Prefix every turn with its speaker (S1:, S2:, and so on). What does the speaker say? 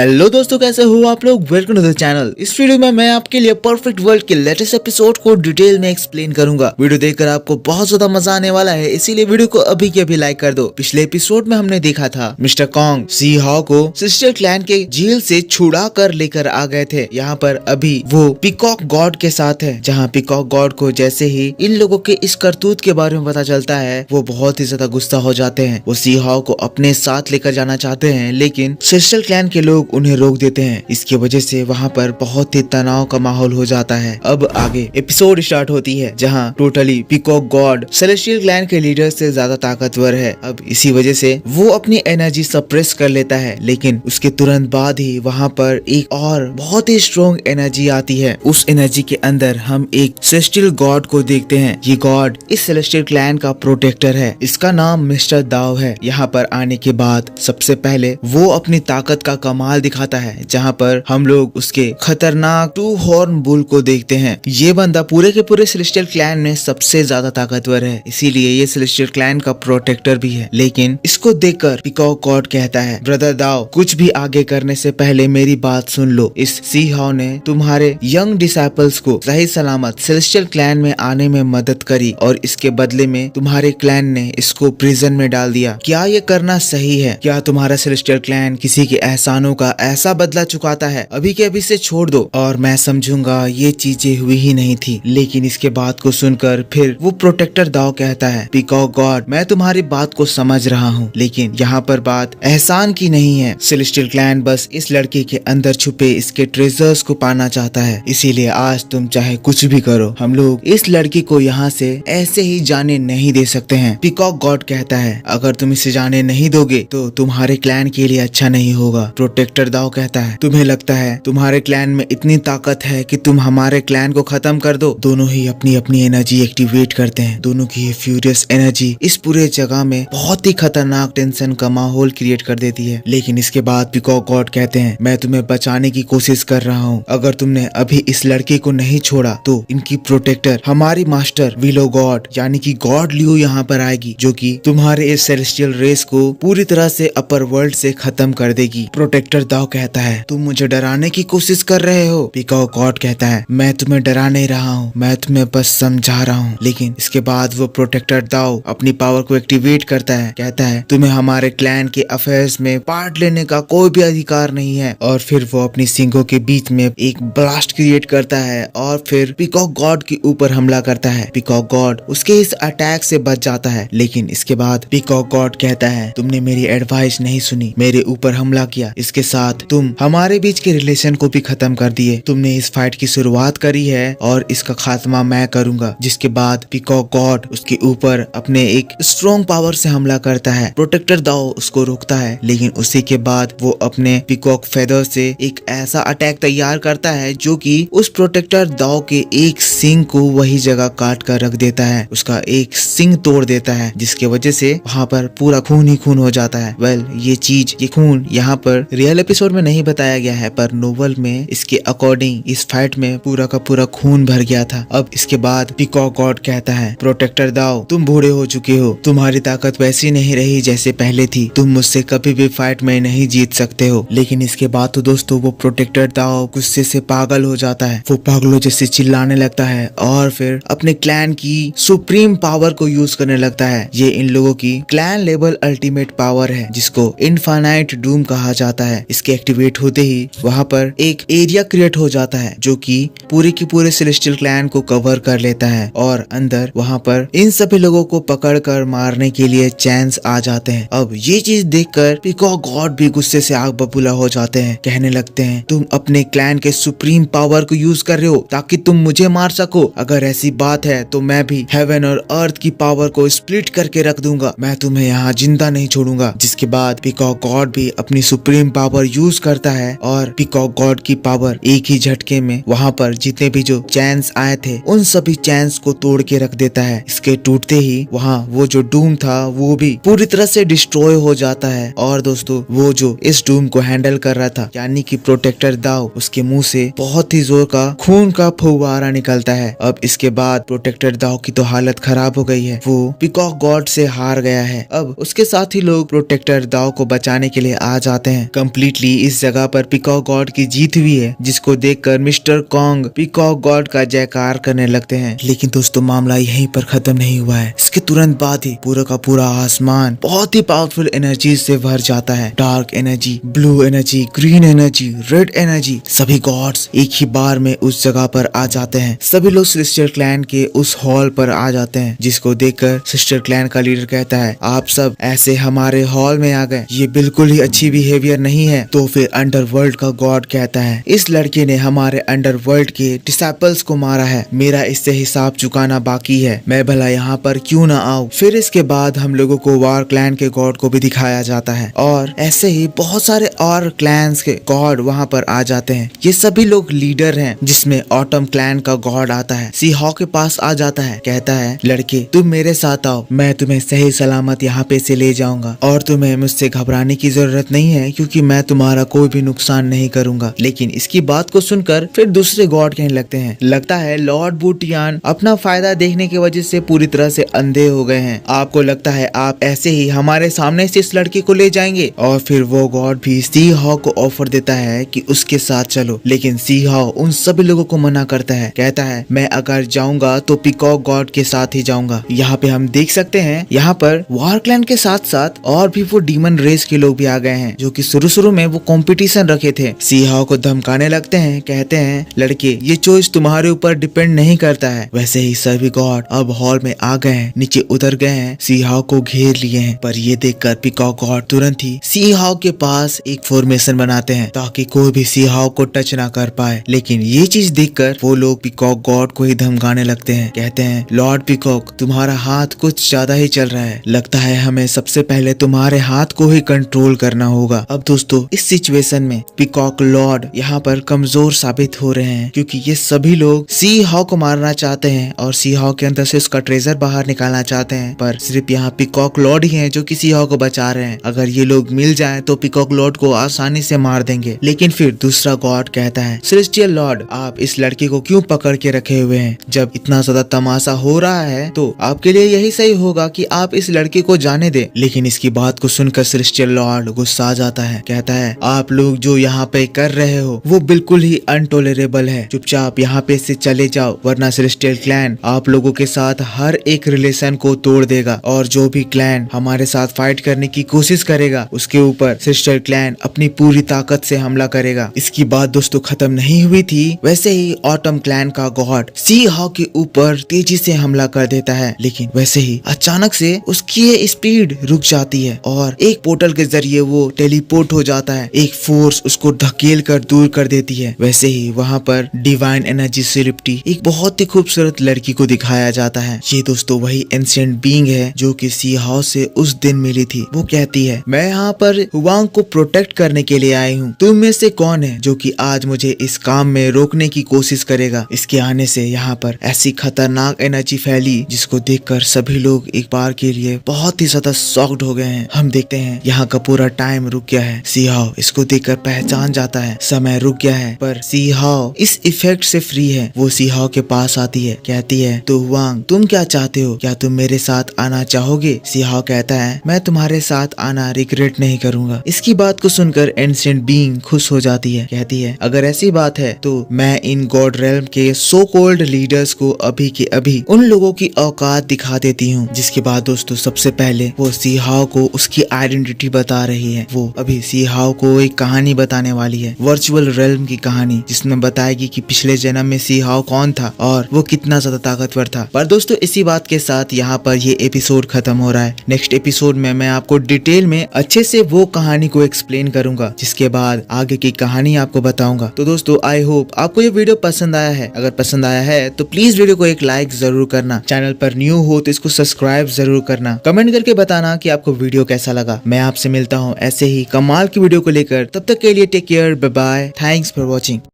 S1: Hello दोस्तों, कैसे हो आप लोग। Welcome to the channel. इस वीडियो में मैं आपके लिए परफेक्ट वर्ल्ड के लेटेस्ट एपिसोड को डिटेल में एक्सप्लेन करूंगा। वीडियो देखकर आपको बहुत ज्यादा मजा आने वाला है, इसीलिए वीडियो को अभी के अभी लाइक कर दो। पिछले एपिसोड में हमने देखा था मिस्टर कॉन्ग सी हाओ को सिस्टर क्लैन के जेल से छुड़ा कर लेकर आ गए थे। यहाँ पर अभी वो पीकॉक गॉड के साथ है, जहाँ पीकॉक गॉड को जैसे ही इन लोगों के इस करतूत के बारे में पता चलता है वो बहुत ही ज्यादा गुस्सा हो जाते हैं। वो सी हाओ को अपने साथ लेकर जाना चाहते हैं, लेकिन सिस्टर क्लैन के लोग उन्हें रोक देते हैं। इसकी वजह से वहाँ पर बहुत ही तनाव का माहौल हो जाता है। अब आगे एपिसोड स्टार्ट होती है, जहाँ totally peacock God celestial clan के लीडर से ज्यादा ताकतवर है। अब इसी वजह से वो अपनी एनर्जी सप्रेस कर लेता है, लेकिन उसके तुरंत बाद ही वहाँ पर एक और बहुत ही स्ट्रॉन्ग एनर्जी आती है। उस एनर्जी के अंदर हम एक सेलेस्टियल गॉड को देखते हैं। ये गॉड इस सेलेस्टियल क्लैन का प्रोटेक्टर है। इसका नाम मिस्टर दाओ है। यहाँ पर आने के बाद सबसे पहले वो अपनी ताकत का कमाल दिखाता है, जहाँ पर हम लोग उसके खतरनाक टू हॉर्न बुल को देखते हैं। ये बंदा पूरे के पूरे सेलेस्टियल क्लैन में सबसे ज्यादा ताकतवर है, इसीलिए ये सेलेस्टियल क्लैन का प्रोटेक्टर भी है। लेकिन इसको देखकर पीकॉक गॉड कहता है, ब्रदर दाओ, कुछ भी आगे करने से पहले मेरी बात सुन लो। इस सी हाओ ने तुम्हारे यंग डिसाइपल्स को सही सलामत सेलेस्टियल क्लैन में आने में मदद करी और इसके बदले में तुम्हारे क्लैन ने इसको प्रिजन में डाल दिया। क्या ये करना सही है? क्या तुम्हारा सेलेस्टियल क्लैन किसी के एहसानों का ऐसा बदला चुकाता है? अभी के अभी से छोड़ दो और मैं समझूंगा ये चीजें हुई ही नहीं थी। लेकिन इसके बात को सुनकर फिर वो प्रोटेक्टर दाओ कहता है, पीकॉक गॉड, मैं तुम्हारी बात को समझ रहा हूँ, लेकिन यहाँ पर बात एहसान की नहीं है। सेलेस्टियल क्लैन बस इस लड़के के अंदर छुपे इसके ट्रेजर्स को पाना चाहता है, इसीलिए आज तुम चाहे कुछ भी करो, हम लोग इस लड़की को यहाँ से ऐसे ही जाने नहीं दे सकते हैं। पीकॉक गॉड कहता है, अगर तुम इसे जाने नहीं दोगे तो तुम्हारे क्लैन के लिए अच्छा नहीं होगा। प्रोटेक्टर दाओ कहता है, तुम्हें लगता है तुम्हारे क्लैन में इतनी ताकत है कि तुम हमारे क्लैन को खत्म कर दो? दोनों ही अपनी अपनी एनर्जी एक्टिवेट करते हैं। दोनों की ये फ्यूरियस एनर्जी इस पूरे जगह में बहुत ही खतरनाक टेंशन का माहौल क्रिएट कर देती है। लेकिन इसके बाद पीकॉक गॉड कहते हैं, मैं तुम्हें बचाने की कोशिश कर रहा हूँ। अगर तुमने अभी इस लड़के को नहीं छोड़ा तो इनकी प्रोटेक्टर हमारी मास्टर विलो गॉड यानी कि गॉड लियो यहाँ पर आएगी, जो कि तुम्हारे इस सेलेस्टियल रेस को पूरी तरह से अपर वर्ल्ड से खत्म कर देगी। प्रोटेक्टर दाओ कहता है, तुम मुझे डराने की कोशिश कर रहे हो? पीकॉक गॉड कहता है, मैं तुम्हें डरा नहीं रहा हूँ, मैं तुम्हें बस समझा रहा हूँ। लेकिन इसके बाद वो प्रोटेक्टर दाओ अपनी पावर को एक्टिवेट करता है, कहता है, तुम्हें हमारे क्लैन के अफेयर्स में पार्ट लेने का कोई भी अधिकार नहीं है। और फिर वो अपनी सिंगों के बीच में एक ब्लास्ट क्रिएट करता है और फिर पीकॉक गॉड के ऊपर हमला करता है। पीकॉक गॉड उसके इस अटैक से बच जाता है, लेकिन इसके बाद पीकॉक गॉड कहता है, तुमने मेरी एडवाइस नहीं सुनी, मेरे ऊपर हमला किया, इसके साथ तुम हमारे बीच के रिलेशन को भी खत्म कर दिए। तुमने इस फाइट की शुरुआत करी है और इसका खात्मा मैं करूंगा। जिसके बाद पीकॉक गॉड उसके ऊपर अपने एक स्ट्रॉन्ग पावर से हमला करता है। प्रोटेक्टर दाओ उसको रोकता है, लेकिन उसी के बाद वो अपने पीकॉक फेदर से एक ऐसा अटैक तैयार करता है जो कि उस प्रोटेक्टर दाओ के एक सिंग को वही जगह काट कर रख देता है, उसका एक सिंग तोड़ देता है, जिसके वजह से वहाँ पर पूरा खून ही खून हो जाता है। ये खून यहाँ पर रियल एपिसोड में नहीं बताया गया है, पर नोवेल में इसके अकॉर्डिंग इस फाइट में पूरा का पूरा खून भर गया था। अब इसके बाद पीकॉक गॉड कहता है, प्रोटेक्टर दाओ, तुम बूढ़े हो चुके हो, तुम्हारी ताकत वैसी नहीं रही जैसे पहले थी, तुम मुझसे कभी भी फाइट में नहीं जीत सकते हो। लेकिन इसके बाद तो दोस्तों वो प्रोटेक्टर दाओ गुस्से से पागल हो जाता है। वो पागलों जैसे चिल्लाने लगता है और फिर अपने क्लैन की सुप्रीम पावर को यूज करने लगता है। ये इन लोगों की क्लैन लेवल अल्टीमेट पावर है, जिसको इनफाइनाइट डूम कहा जाता है। इसके एक्टिवेट होते ही वहाँ पर एक एरिया क्रिएट हो जाता है, जो कि पूरे की पूरे सेलेस्टियल क्लैन को कवर कर लेता है और अंदर वहाँ पर इन सभी लोगों को पकड़कर मारने के लिए चैंस आ जाते हैं। अब ये चीज देखकर पीकॉक गॉड भी गुस्से से आग बबूला हो जाते हैं, कहने लगते हैं, तुम अपने क्लैन के सुप्रीम पावर को यूज कर रहे हो ताकि तुम मुझे मार सको। अगर ऐसी बात है तो मैं भी हेवन और अर्थ की पावर को स्प्लिट करके रख दूंगा, मैं तुम्हें यहाँ जिंदा नहीं छोड़ूंगा। जिसके बाद पीकॉक गॉड भी अपनी सुप्रीम पावर यूज करता है और पीकॉक गॉड की पावर एक ही झटके में वहाँ पर जितने भी जो चैंस आए थे उन सभी चैंस को तोड़ के रख देता है। इसके टूटते ही वहाँ वो जो डूम था वो भी पूरी तरह से डिस्ट्रॉय हो जाता है। और दोस्तों वो जो इस डूम को हैंडल कर रहा था यानी कि प्रोटेक्टर दाओ, उसके मुंह से बहुत ही जोर का खून का फव्वारा निकलता है। अब इसके बाद प्रोटेक्टर दाओ की तो हालत खराब हो गई है, वो पीकॉक गॉड से हार गया है। अब उसके साथ ही लोग प्रोटेक्टर दाओ को बचाने के लिए आ जाते हैं। कंप्लीट कंप्लीटली इस जगह पर पीकॉक गॉड की जीत हुई है, जिसको देखकर मिस्टर कॉन्ग पीकॉक गॉड का जयकार करने लगते हैं। लेकिन दोस्तों मामला यहीं पर खत्म नहीं हुआ है। इसके तुरंत बाद ही पूरा का पूरा आसमान बहुत ही पावरफुल एनर्जी से भर जाता है। Dark energy, blue energy, green energy, red energy, सभी गॉड्स एक ही बार में उस जगह पर आ जाते हैं। सभी लोग सेलेस्टियल क्लैन के उस हॉल पर आ जाते हैं, जिसको देखकर सेलेस्टियल क्लैन का लीडर कहता है, आप सब ऐसे हमारे हॉल में आ गए, ये बिल्कुल ही अच्छी बिहेवियर नहीं है। तो फिर अंडरवर्ल्ड का गॉड कहता है, इस लड़के ने हमारे अंडरवर्ल्ड के डिसाइपल्स को मारा है, मेरा इससे हिसाब चुकाना बाकी है, मैं भला यहाँ पर क्यों ना आऊं। फिर इसके बाद हम लोगों को वार क्लैन के गॉड को भी दिखाया जाता है और ऐसे ही बहुत सारे और क्लैंस के गॉड वहाँ पर आ जाते हैं। ये सभी लोग लीडर हैं, जिसमें ऑटम क्लैन का गॉड आता है, सी हॉक के पास आ जाता है, कहता है, लड़के तुम मेरे साथ आओ, मैं तुम्हें सही सलामत यहाँ पे से ले जाऊंगा और तुम्हें मुझसे घबराने की जरूरत नहीं है, क्योंकि मैं तुम्हारा कोई भी नुकसान नहीं करूंगा। लेकिन इसकी बात को सुनकर फिर दूसरे गॉड कहने लगते हैं, लगता है लॉर्ड बूटियान अपना फायदा देखने की वजह से पूरी तरह से अंधे हो गए हैं, आपको लगता है आप ऐसे ही हमारे सामने से इस लड़के को ले जाएंगे। और फिर वो गॉड भी सी हॉक को ऑफर देता है कि उसके साथ चलो, लेकिन सी हॉक उन सभी लोगों को मना करता है, कहता है मैं अगर जाऊंगा तो पीकॉक गॉड के साथ ही जाऊंगा। यहाँ पे हम देख सकते हैं यहाँ पर वार क्लैन के साथ साथ और भी वो डीमन रेस के लोग भी आ गए हैं, जो कि शुरू में वो कंपटीशन रखे थे। सी हॉक को धमकाने लगते हैं, कहते हैं, लड़के ये चॉइस तुम्हारे ऊपर डिपेंड नहीं करता है। वैसे ही सभी गॉड अब हॉल में आ गए हैं, नीचे उतर गए हैं, सी हॉक को घेर लिए हैं। पर ये देखकर पीकॉक गॉड तुरंत ही सी हॉक के पास एक फॉर्मेशन बनाते हैं ताकि कोई भी सी हॉक को टच ना कर पाए। लेकिन ये चीज देखकर वो लोग पीकॉक गॉड को ही धमकाने लगते हैं, कहते हैं, लॉर्ड पीकॉक तुम्हारा हाथ कुछ ज्यादा ही चल रहा है, लगता है हमें सबसे पहले तुम्हारे हाथ को ही कंट्रोल करना होगा। अब दोस्तों इस सिचुएशन में पीकॉक लॉर्ड यहाँ पर कमजोर साबित हो रहे हैं, क्योंकि ये सभी लोग सी हॉक को मारना चाहते हैं और सी हॉक के अंदर से उसका ट्रेजर बाहर निकालना चाहते हैं। पर सिर्फ यहाँ पीकॉक लॉर्ड ही हैं जो कि सी हॉक को बचा रहे हैं। अगर ये लोग मिल जाएं तो पीकॉक लॉर्ड को आसानी से मार देंगे। लेकिन फिर दूसरा गॉड कहता है, सेलेस्टियल लॉर्ड आप इस लड़के को क्यों पकड़ के रखे हुए हैं? जब इतना ज्यादा तमाशा हो रहा है तो आपके लिए यही सही होगा कि आप इस लड़के को जाने दें। लेकिन इसकी बात को सुनकर सेलेस्टियल लॉर्ड गुस्सा आ जाता है, कहता है, आप लोग जो यहाँ पे कर रहे हो वो बिल्कुल ही अनटॉलरेबल है, चुपचाप यहाँ पे से चले जाओ, वरना सेलेस्टियल क्लैन आप लोगों के साथ हर एक रिलेशन को तोड़ देगा और जो भी क्लैन हमारे साथ फाइट करने की कोशिश करेगा उसके ऊपर सेलेस्टियल क्लैन अपनी पूरी ताकत से हमला करेगा। इसकी बात दोस्तों खत्म नहीं हुई थी, वैसे ही ऑटम क्लैन का गॉड सी हॉक के ऊपर तेजी से हमला कर देता है। लेकिन वैसे ही अचानक से उसकी ये स्पीड रुक जाती है और एक पोर्टल के जरिए वो टेलीपोर्ट हो जाता है, एक फोर्स उसको धकेल कर दूर कर देती है। वैसे ही वहाँ पर डिवाइन एनर्जी से लिपटी एक बहुत ही खूबसूरत लड़की को दिखाया जाता है। ये दोस्तों वही एंशिएंट बीइंग है जो कि सी हॉक से उस दिन मिली थी। वो कहती है, मैं यहाँ पर हुआंग को प्रोटेक्ट करने के लिए आई हूँ, तुम में से कौन है जो कि आज मुझे इस काम में रोकने की कोशिश करेगा? इसके आने से यहाँ पर ऐसी खतरनाक एनर्जी फैली जिसको देखकर सभी लोग एक बार के लिए बहुत ही ज्यादा शॉक्ड हो गए हैं। हम देखते हैं यहाँ का पूरा टाइम रुक गया है। सी हॉक इसको देखकर पहचान जाता है, समय रुक गया है, पर सी हॉक इस इफेक्ट से फ्री है। वो सी हॉक के पास आती है, कहती है, तो हुआंग तुम क्या चाहते हो? क्या तुम मेरे साथ आना चाहोगे? सी हॉक कहता है, मैं तुम्हारे साथ आना रिग्रेट नहीं करूंगा। इसकी बात को सुनकर एंशिएंट बीइंग खुश हो जाती है, कहती है, अगर ऐसी बात है तो मैं इन गॉड रेल्म के सो कॉल्ड लीडर्स को अभी के अभी उन लोगों की औकात दिखा देती हूँ। जिसके बाद दोस्तों सबसे पहले वो सी हॉक को उसकी आइडेंटिटी बता रही है। वो अभी सी हॉक को एक कहानी बताने वाली है, वर्चुअल रेल्म की कहानी, जिसमें बताएगी कि पिछले जन्म में सी हॉक कौन था और वो कितना ज्यादा ताकतवर था। पर दोस्तों इसी बात के साथ यहाँ पर ये एपिसोड खत्म हो रहा है। नेक्स्ट एपिसोड में मैं आपको डिटेल में अच्छे से वो कहानी को एक्सप्लेन करूंगा, जिसके बाद आगे की कहानी आपको बताऊंगा। तो दोस्तों आई होप आपको ये वीडियो पसंद आया है। अगर पसंद आया है तो प्लीज वीडियो को एक लाइक जरूर करना, चैनल पर न्यू हो तो इसको सब्सक्राइब जरूर करना, कमेंट करके बताना कि आपको वीडियो कैसा लगा। मैं आपसे मिलता हूँ ऐसे ही कमाल की वीडियो को लेकर, तब तक के लिए take care, bye bye, thanks for watching.